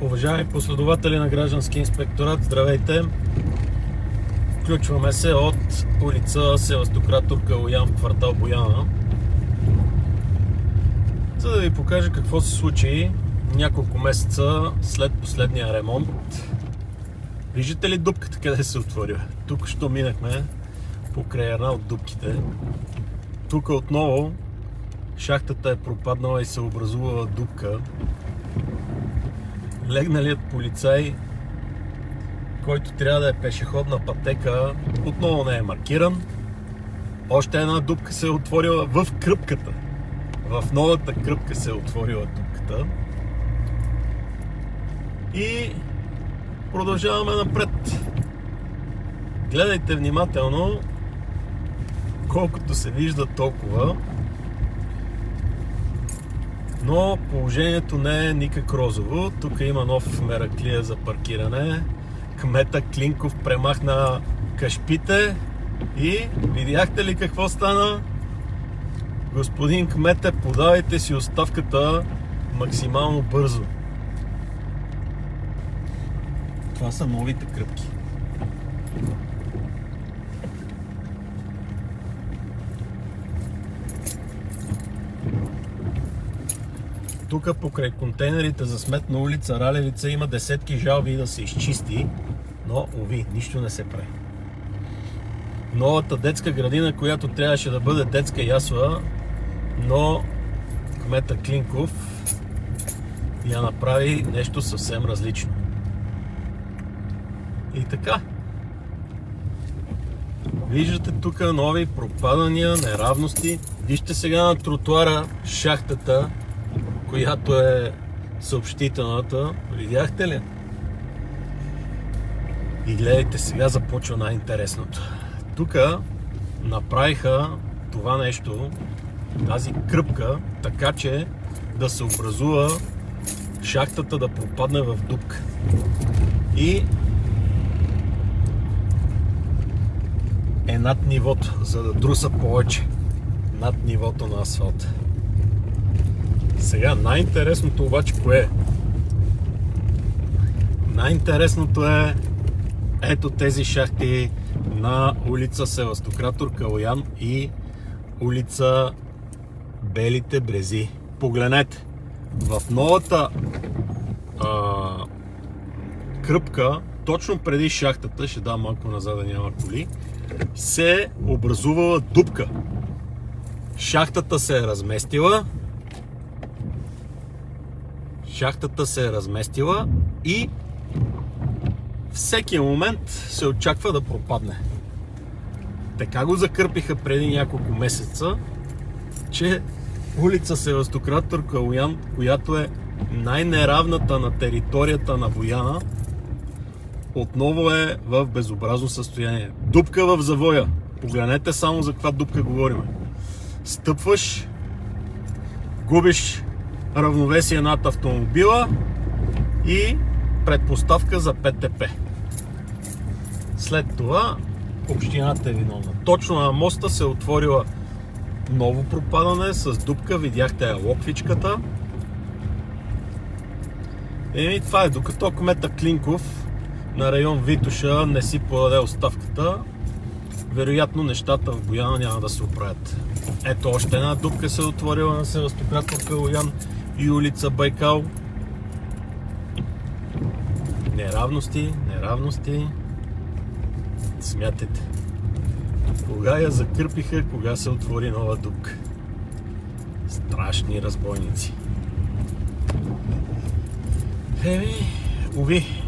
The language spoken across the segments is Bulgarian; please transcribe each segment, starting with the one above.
Уважаеми последователи на Граждански инспекторат, здравейте! Включваме се от улица Севастократор Калоян в квартал Бояна, за да ви покажа какво се случи няколко месеца след последния ремонт. Виждате ли дупката къде се отворила? Тук що минахме покрай една от дупките. Тук отново шахтата е пропаднала и се образувала дупка. Легналият полицай, който трябва да е пешеходна пътека, отново не е маркиран. Още една дупка се е отворила в кръпката. В новата кръпка се е отворила дупката. И продължаваме напред. Гледайте внимателно, колкото се вижда толкова. Но положението не е никак розово. Тук има нов мераклия за паркиране. Кмета Клинков премахна кашпите и видяхте ли какво стана? Господин кмете, подавайте си оставката максимално бързо. Това са новите кръпки. Тук покрай контейнерите за смет на улица Ралевица има десетки жалби да се изчисти, но уви, нищо не се прави. Новата детска градина, която трябваше да бъде детска ясла, но кмета Клинков я направи нещо съвсем различно. И така. Виждате тук нови пропадания, неравности. Вижте сега на тротуара шахтата, която е съобщителната. Видяхте ли? И гледайте, сега започва най-интересното. Тук направиха това нещо, тази кръпка, така че да се образува шахтата да пропадне в дупка. И е над нивото, за да друса повече над нивото на асфалта. Сега най-интересното обаче кое е? Най-интересното е ето тези шахти на улица Севастократор Калоян и улица Белите брези. Погледнете, в новата кръпка, точно преди шахтата, ще дам малко назад да няма коли, се образувала дупка. Шахтата се е разместила. И всеки момент се очаква да пропадне. Така го закърпиха преди няколко месеца, че улица Севастократор Калоян, която е най-неравната на територията на Бояна, отново е в безобразно състояние. Дупка в завоя. Погледнете само за каква дупка говорим. Стъпваш, губиш равновесие над автомобила и предпоставка за ПТП. След това общината е виновна. Точно на моста се е отворила ново пропадане с дупка. Видяхте локвичката. И това е. Докато кмета Клинков на район Витоша не си подаде оставката, вероятно нещата в Бояна няма да се оправят. Ето още една дупка се е отворила на Севастократор Калоян и улица Байкал. Неравности. Смятайте. Кога я закърпиха, кога се отвори нова дупка. Страшни разбойници. Уви.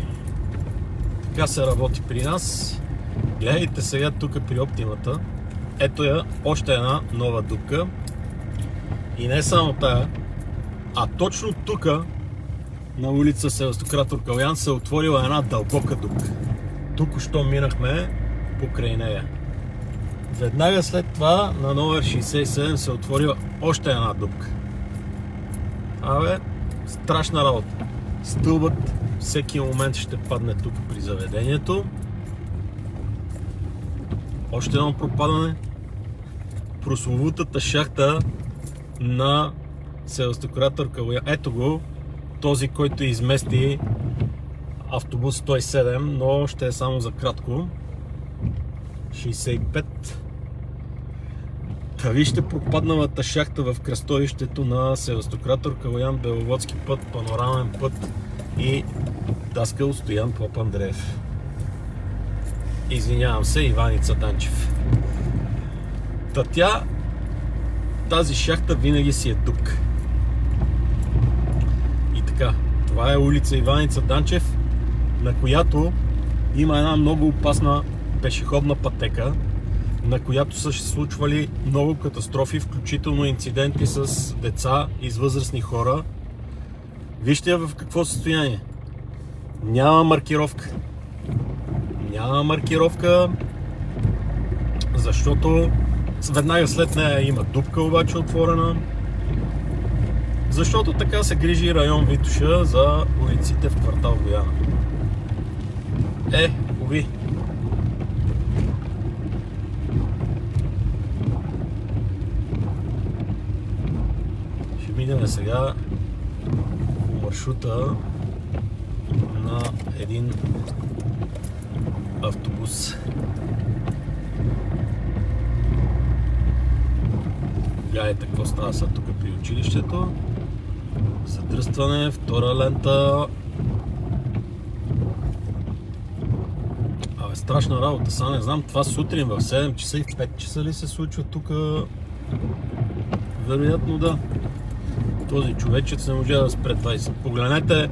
Така се работи при нас. Гледайте сега тук при оптимата. Ето я още една нова дупка. И не само тая, а точно тук на улица Севастократор Калоян се е отворила една дълбока дупка. Тук що минахме покрай нея. Веднага след това на номер 67 се отворила още една дупка. Страшна работа. Стълбът всеки момент ще падне тук при заведението. Още едно пропадане. Прословутата шахта на Севастократор Калоян. Ето го. този, който измести автобус 107, но ще е само за кратко. 65. Та вижте пропадналата шахта в кръстовището на Севастократор, Калоян, Беловодски път, Панорамен път и Даскал Стоян Попандреев. Извинявам се, Иваница Данчев. Тази шахта винаги си е дупка. И така, това е улица Иваница Данчев, на която има една много опасна пешеходна пътека, на която са се случвали много катастрофи, включително инциденти с деца и с възрастни хора. Вижте в какво състояние. Няма маркировка. Няма маркировка, защото веднага след нея има дупка обаче отворена. Защото така се грижи район Витоша за улиците в квартал Бояна. Уви. Ще минем сега по маршрута на един автобус. Гледайте какво става сега тук при училището. Задръстване, втора лента. Страшна работа, сега не знам, това сутрин в 7 часа и в 5 часа ли се случва тук? Вероятно да. Този човечец не може да спре 20. Погледнете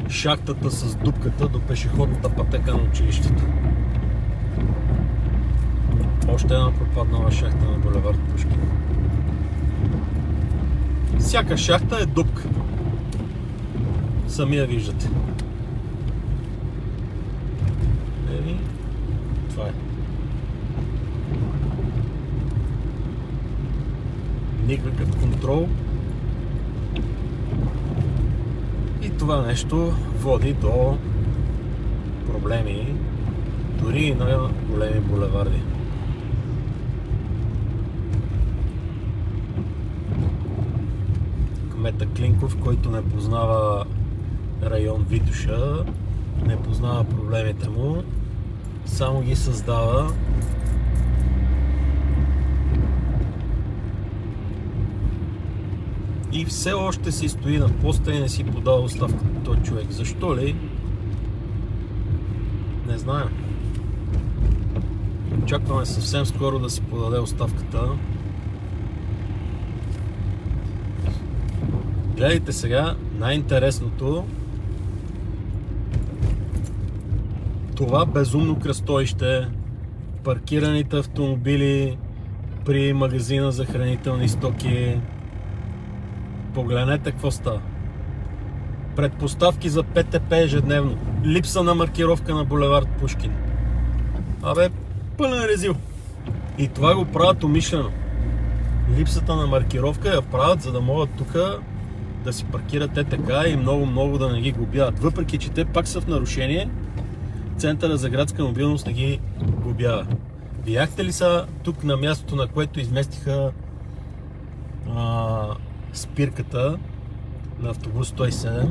шахтата с дупката до пешеходната пътека на училището. Още една пропаднала шахта на булевард Пушкин. Всяка шахта е дупка. Самия виждате. Това е. Никакъв контрол. И това нещо води до проблеми дори и на големи булеварди. Кмета Клинков, който не познава район Витоша, не познава проблемите му, само ги създава. И все още си стои на поста и не си подава оставката този човек. Защо ли? Не знаем. Очакваме съвсем скоро да си подаде оставката. Гледайте сега най-интересното. Това безумно кръстовище, паркираните автомобили при магазина за хранителни стоки. Погледнете какво става. Предпоставки за ПТП ежедневно. Липса на маркировка на булевард Пушкин. Пълен резил. И това го правят умишлено. Липсата на маркировка я правят, за да могат тук да си паркират така и много да не ги глобяват. Въпреки че те пак са в нарушение, Центъра за градска мобилност не ги глобява. Видяхте ли са тук на мястото, на което изместиха спирката на автобус 107?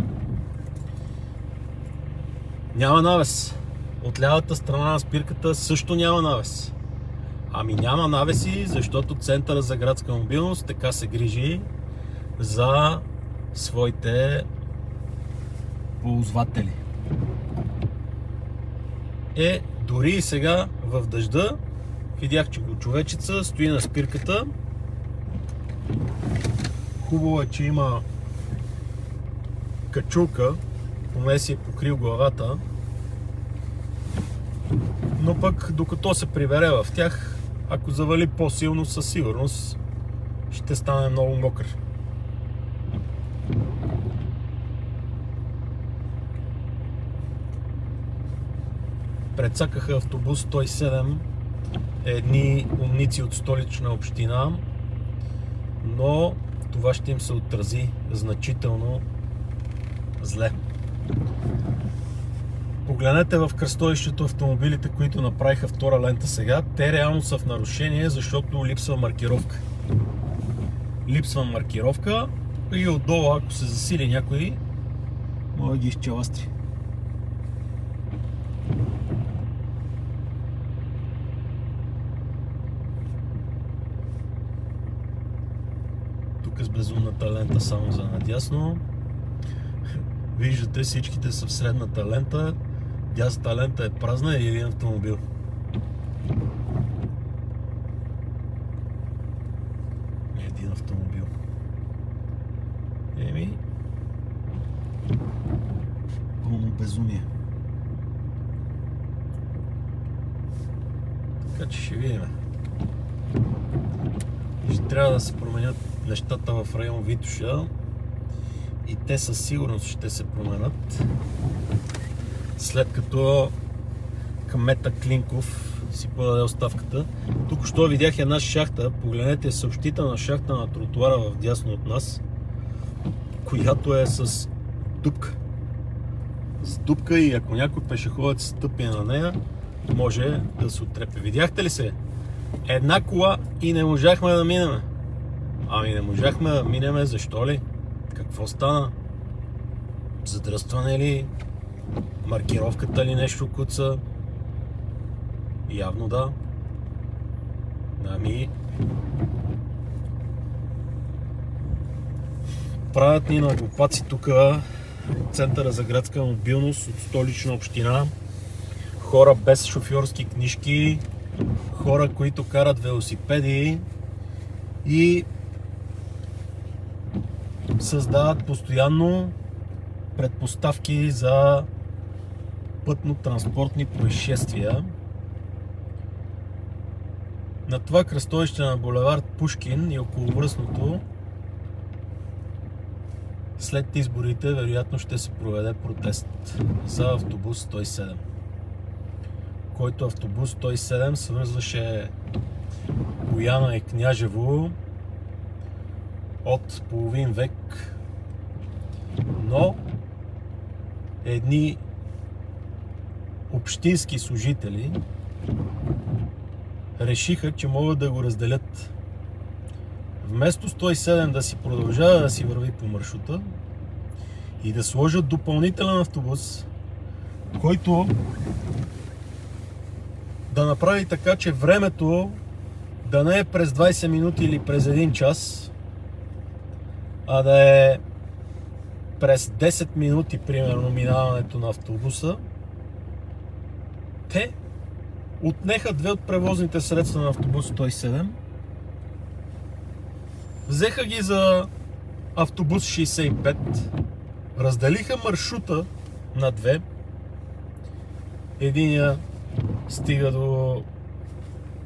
Няма навес. От лявата страна на спирката също няма навес. Ами няма навеси, защото Центъра за градска мобилност така се грижи за своите ползватели. Дори и сега в дъжда видях, че човечеца стои на спирката. Хубаво е, че има качулка, поне си е покрил главата, но пък докато се прибере в тях, ако завали по-силно, със сигурност ще стане много мокър. Прецакаха автобус 107 едни умници от Столична община, но това ще им се отрази значително зле. Погледнете в кръстовището автомобилите, които направиха втора лента сега. Те реално са в нарушение, защото липсва маркировка. Липсва маркировка и отдолу, ако се засили някой, Може да ги изчеластри. Тук с безумната лента само за надясно. Виждате, всичките са в средната лента. Дясната лента е празна и един автомобил. Един автомобил. Пълно безумие. Така че ще видим. Ще трябва да се променят нещата в район Витоша и те със сигурност ще се променят, след като кмета Клинков си подаде оставката. Тук що видях една шахта, погледнете съобщителна шахта на тротуара в дясно от нас, която е с дупка. С дупка и ако някой пешеходец стъпи на нея, може да се отрепе. Видяхте ли се? Една кола и не можахме да минем. Ами не можахме да минем, защо ли? Какво стана? Задръстване ли? Маркировката ли нещо куца? Явно да. Ами... правят ни на глупаци тук Центъра за градска мобилност от Столична община. Хора без шофьорски книжки, хора, които карат велосипеди и създават постоянно предпоставки за пътно-транспортни происшествия. На това кръстовище на булевард Пушкин и околовръстното след изборите вероятно ще се проведе протест за автобус 107. Който автобус 107 свързваше Бояна и Княжево от половин век, но едни общински служители решиха, че могат да го разделят. Вместо 107 да си продължава да си върви по маршрута и да сложат допълнителен автобус, който да направи така, че времето да не е през 20 минути или през 1 час, а да е през 10 минути, примерно, минаването на автобуса. Те отнеха две от превозните средства на автобус 107, взеха ги за автобус 65, разделиха маршрута на две. Единия стига до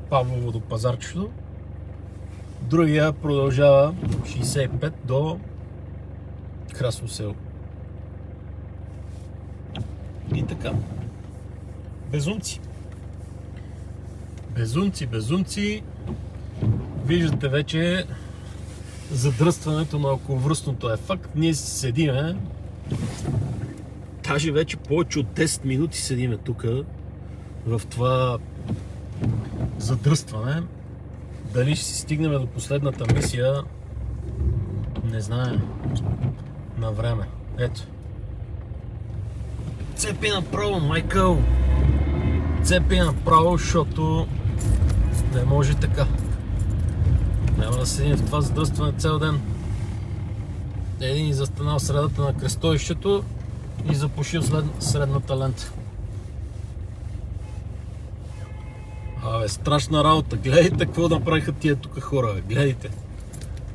Павлово, до Пазарчето, другия продължава 65 до Красно село. И така. Безумци. Безумци. Виждате вече задръстването на околовръстното е факт. Ние седиме, даже вече повече от 10 минути седиме тук в това задръстване. Дали ще си стигнем до последната мисия, не знаем на време. Ето. Цепи направо, Майкъл! Цепи направо, защото не може така. Няма да седим в това задръстване цял ден. Един ни застанал в средата на кръстовището и запушил средната лента. Абе, страшна работа. Гледайте какво направиха тия тук хора. Гледайте.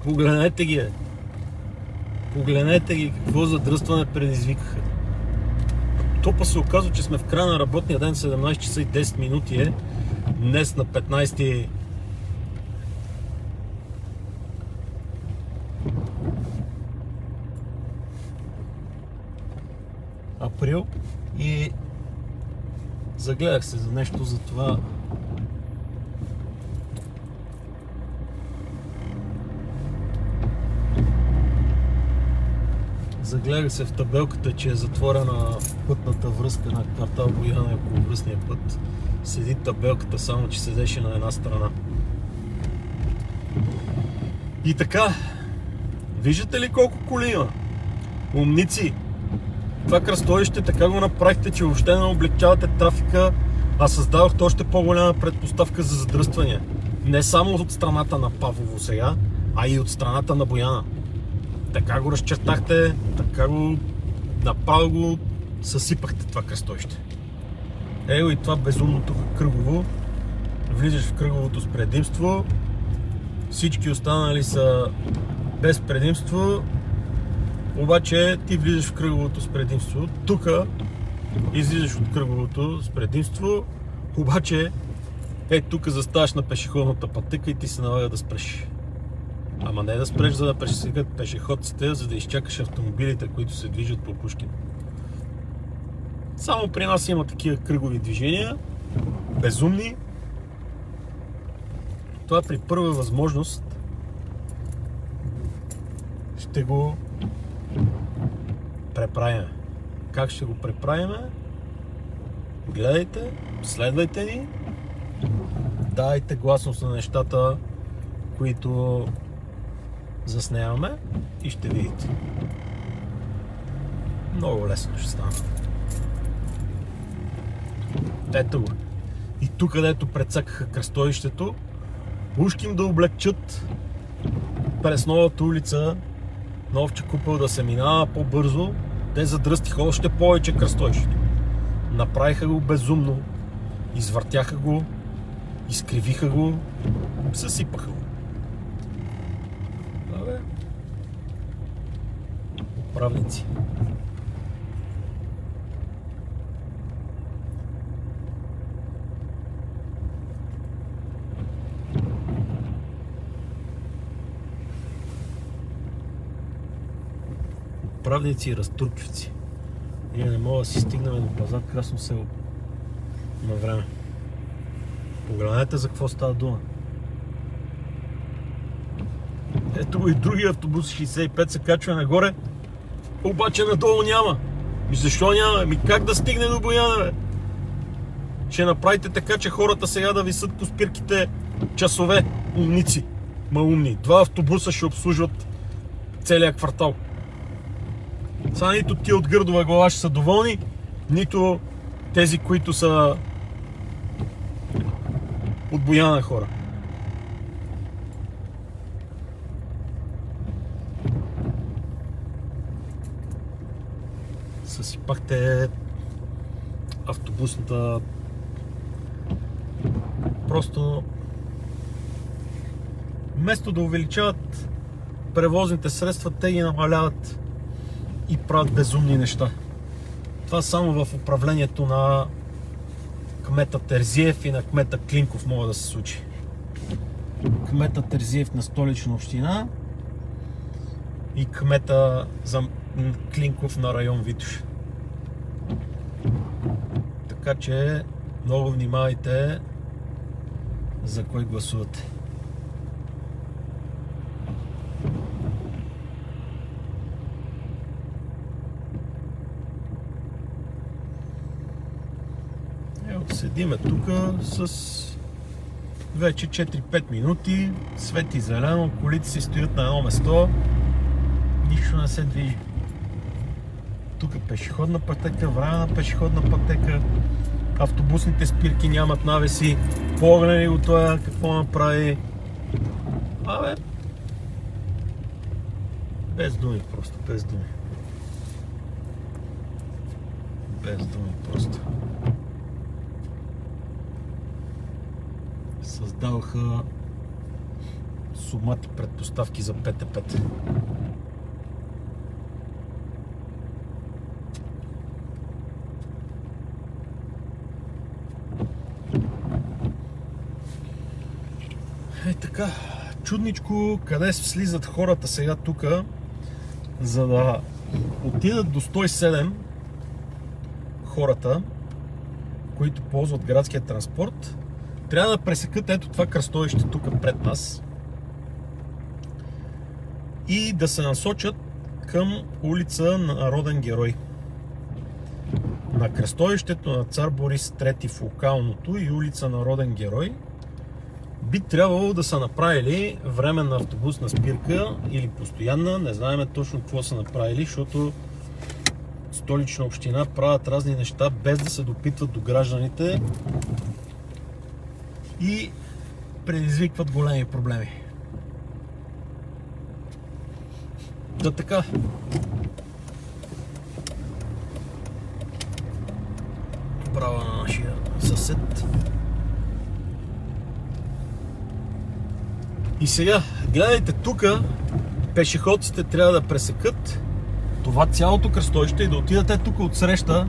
Погледнете ги. Погледнете ги какво задръстване предизвикаха. Топа се оказва, че сме в края на работния ден, 17 часа и 10 минути е. Днес на 15 април и загледах се за нещо за това. Загледах се в табелката, че е затворена пътната връзка на квартал Бояна и околовръстния път. Седи табелката, само че седеше на една страна. И така, виждате ли колко коли има? Умници! Това кръстовище така го направихте, че въобще не облегчавате трафика, а създавахте още по-голяма предпоставка за задръствания. Не само от страната на Павлово сега, а и от страната на Бояна. Така го разчертахте, така го направо го съсипахте това кръстовище. Его и това безумно тук кръгово. Влизаш в кръговото с предимство, всички останали са без предимство, обаче ти влизаш в кръговото с предимство. Тук излизаш от кръговото с предимство, обаче тук заставаш на пешеходната пътека и ти се налага да спреш. Ама не да спреш, за да пресекат пешеходците, за да изчакаш автомобилите, които се движат по Пушкин. Само при нас има такива кръгови движения, безумни. Това при първа възможност ще го преправим. Как ще го преправим? Гледайте, следвайте ни, дайте гласност на нещата, които заснемаме и ще видите. Много лесно ще стане. Ето го. И тук, където прецакаха кръстовището, ушким да облегчат през новата улица на Овча купел да се минава по-бързо, те задръстиха още повече кръстовището. Направиха го безумно, извъртяха го, изкривиха го, съсипаха го. Абе, управници. Управници и разтурчвици. Ние не мога да си стигнем до Пазар Красно село на време. Погледнете за какво става дума. Ето го и другия автобус 65 се качва нагоре, обаче надолу няма. Защо няма? Как да стигне до Бояна, бе? Ще направите така, че хората сега да висят по спирките часове. Умници. Умни. 2 автобуса ще обслужват целия квартал. Сега нито тия от Гърдова глава ще са доволни, нито тези, които са от Бояна хора. Съсипахте автобусната. Просто вместо да увеличават превозните средства, те ги намаляват и правят безумни неща. Това само в управлението на кмета Терзиев и на кмета Клинков може да се случи. Кмета Терзиев на Столична община и кмета Клинков на район Витош. Така че много внимавайте за кой гласувате. Седиме тук с вече 4-5 минути, свети зелено, колите си стоят на едно место, нищо не се движи. Тук пешеходна пътека, временна пешеходна пътека, автобусните спирки нямат навеси, погледни го това какво направи. Абе, без думи просто, без думи. Без думи просто. Създаваха сумати предпоставки за ПТП. Така, чудничко, къде слизат хората сега тук, за да отидат до 107 хората, които ползват градския транспорт, трябва да пресекат ето това кръстовище тук пред нас и да се насочат към улица Народен герой. На кръстовището на Цар Борис III в локалното и улица Народен герой би трябвало да са направили временна автобусна спирка или постоянна, не знаем точно какво са направили, защото Столична община правят разни неща без да се допитват до гражданите и предизвикват големи проблеми. Да, така. Браво на нашия съсед. И сега, гледайте тук, пешеходците трябва да пресекат това цялото кръстовище и да отидете тук отсреща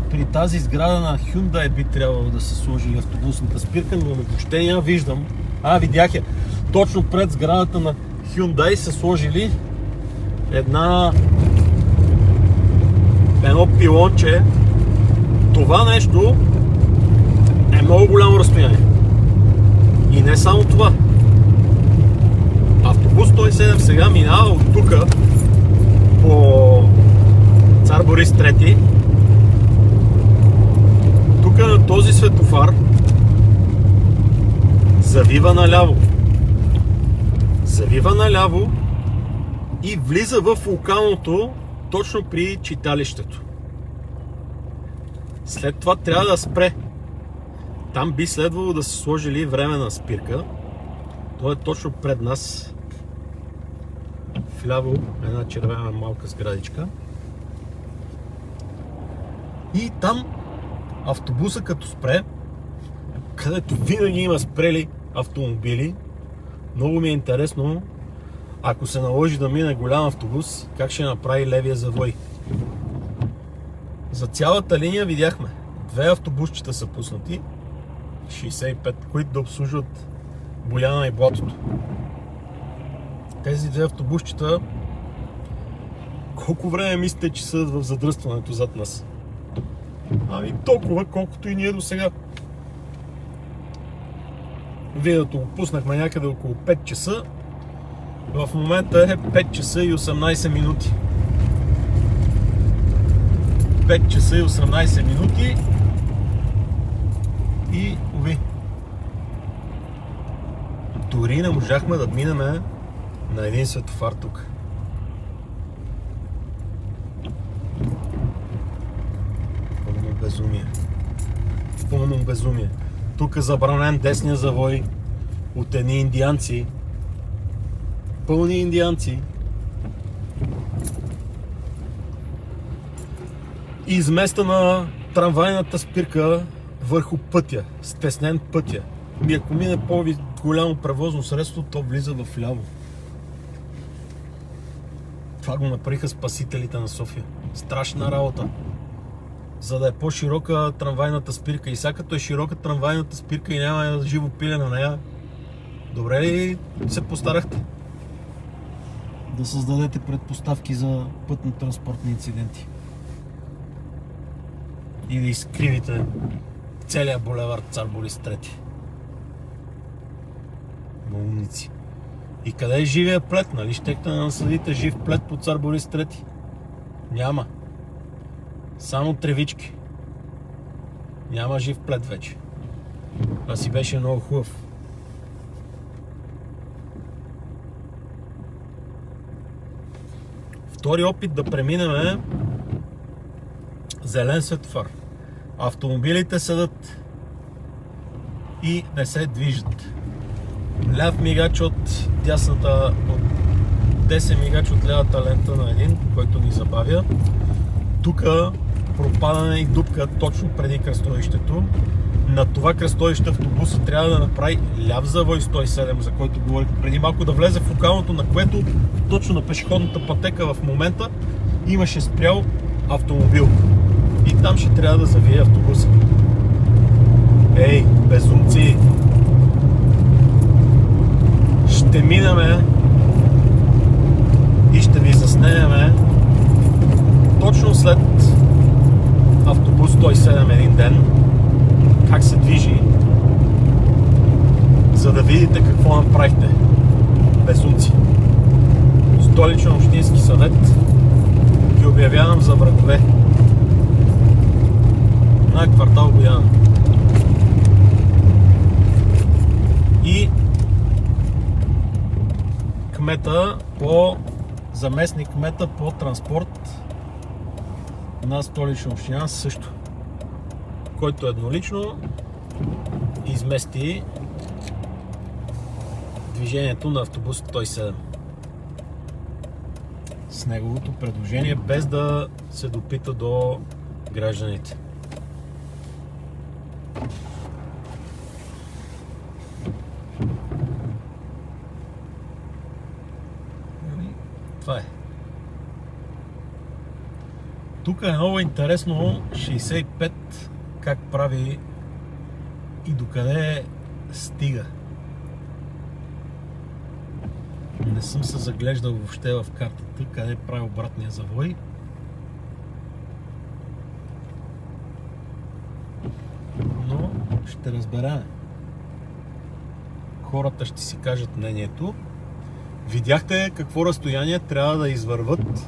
при тази сграда на Hyundai би трябвало да се сложи автобусната спирка, но въобще няма виждам. Видях я. Точно пред сградата на Hyundai са сложили едно пилонче. Това нещо е много голямо разстояние. И не само това. Автобус 107 сега минава от тук по Цар Борис III. Тук на този светофар завива наляво. Завива наляво и влиза в локалното точно при читалището. След това трябва да спре. Там би следвало да се сложили временна спирка. То е точно пред нас. Вляво една червена малка сградичка. И там автобуса като спре, където винаги има спрели автомобили, много ми е интересно, ако се наложи да мине голям автобус, как ще направи левия завой. За цялата линия видяхме. 2 автобусчета са пуснати, 65, които да обслужват Боляна и Блатото. Тези 2 автобусчета, колко време мислите, че са в задръстването зад нас? Толкова, колкото и ние до сега. Видеото го пуснахме някъде около 5 часа. В момента е 5 часа и 18 минути. 5 часа и 18 минути. И дори не можахме да минем на един светофар тук. Пълно безумие. Тук е забранен десния завой от едни индианци. Пълни индианци. И изместена трамвайната спирка върху пътя. Стеснен пътя. И ако мине по-голямо превозно средство, то влиза в ляво. Това го направиха спасителите на София. Страшна работа. За да е по-широка трамвайната спирка. И сега като е широка трамвайната спирка и няма живо пиле на нея, добре ли се постарахте да създадете предпоставки за пътно-транспортни инциденти? И да изкривите целия булевард Цар Борис III. Умници. И къде е живия плет? Нали щехте да насъдите жив плет по Цар Борис III? Няма. Само тревички. Няма жив плет вече. А си беше много хубав. Втори опит да преминем зелен светофар. Автомобилите седат и не се движат. Ляв мигач от дясната, десен мигач от лявата лента на един, който ни забавя. Тук пропадане и дупка точно преди кръстовището. На това кръстовище автобуса трябва да направи ляв завой 107, за който говорих преди малко, да влезе в локалното, на което точно на пешеходната пътека в момента имаше спрял автомобил. И там ще трябва да завие автобуса. Ей, безумци! Ще минаме и ще ви заснемем точно след автобус 107 един ден как се движи, за да видите какво направихте, безумци. Столичен общински съвет ги обявявам за врагове на квартал Бояна. И кмета заместник кмета по транспорт на Столична община също, който еднолично измести движението на автобус 107 с неговото предложение, без да се допита до гражданите. Това е. Тук е много интересно 65 как прави и докъде стига. Не съм се заглеждал въобще в картата, къде прави обратния завой. Но ще разберем. Хората ще си кажат мнението. Видяхте какво разстояние трябва да извърват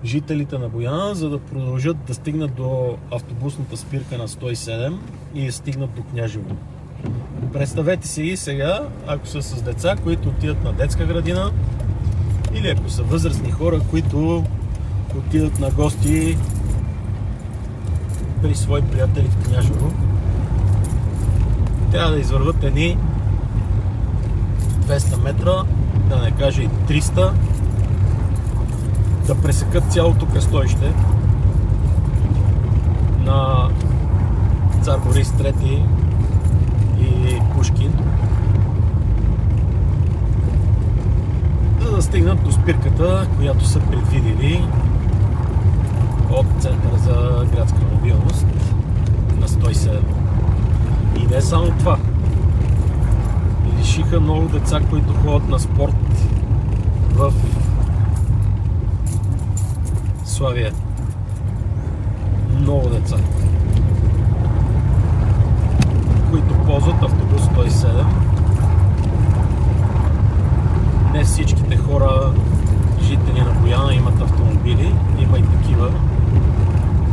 жителите на Бояна, за да продължат да стигнат до автобусната спирка на 107 и да стигнат до Княжево. Представете си и сега, ако са с деца, които отидат на детска градина, или ако са възрастни хора, които отидат на гости при свои приятели в Княжево, трябва да извърват едни 200 метра, да не кажа и 300, да пресекат цялото кръстовище на Цар Борис III и Пушкин, за да стигнат до спирката, която са предвидили от Центъра за градска мобилност на 107. И не само това. Лишиха много деца, които ходят на спорт в Славия. Много деца, които ползват автобус 107. Не всичките хора, жители на Бояна, имат автомобили. Има и такива,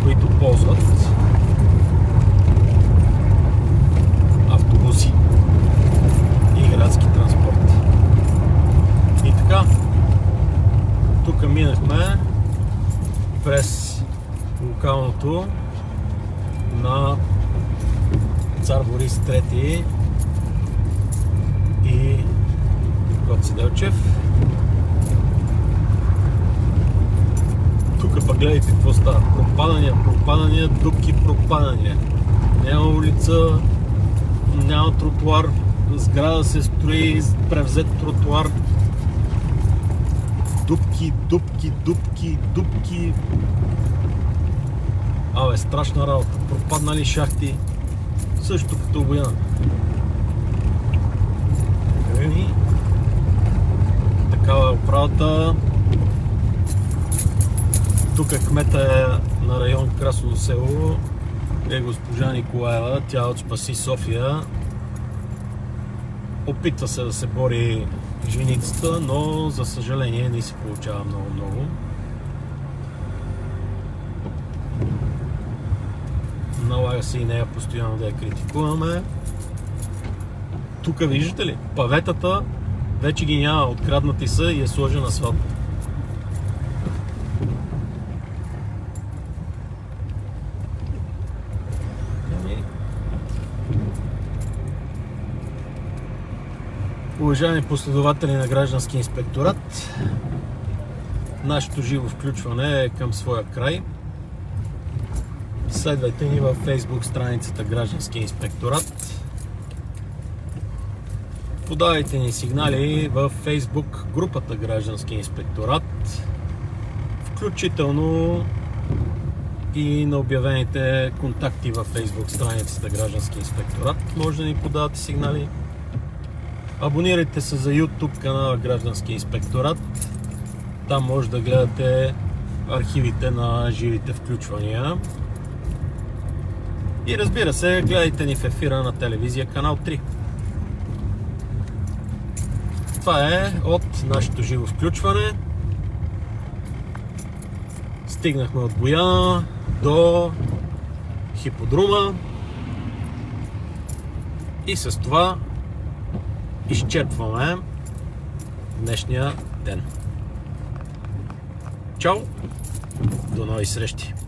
които ползват автобуси и градски транспорт. И така, тук минахме през локалното на Цар Борис III и Гоце Делчев. Тук пък гледайте какво става. Пропадания, дупки, пропадания. Няма улица, няма тротуар, сграда се строи, превзет тротуар. Дупки. Абе, страшна работа. Пропаднали шахти. Също като Бояна. Такава е управата. Тук кмета на район Красово село е госпожа Николаева. Тя от Спаси София. Опитва се да се бори женицата, но за съжаление не се получава много. Налага се и нея постоянно да я критикуваме. Тук виждате ли? Паветата вече ги няма, откраднати са и е сложен асфалт. Уважаеми последователи на Граждански инспекторат, нашето живо включване е към своя край. Следвайте ни във Facebook страницата Граждански инспекторат. Подавайте ни сигнали във Facebook групата Граждански инспекторат, включително и на обявените контакти във Facebook страницата Граждански инспекторат. Може да ни подавате сигнали. Абонирайте се за YouTube канала Граждански инспекторат. Там може да гледате архивите на живите включвания. И разбира се, гледайте ни в ефира на телевизия канал 3. Това е от нашето живо включване. Стигнахме от Бояна до хиподрума и с това изчерпваме днешния ден. Чао! До нови срещи!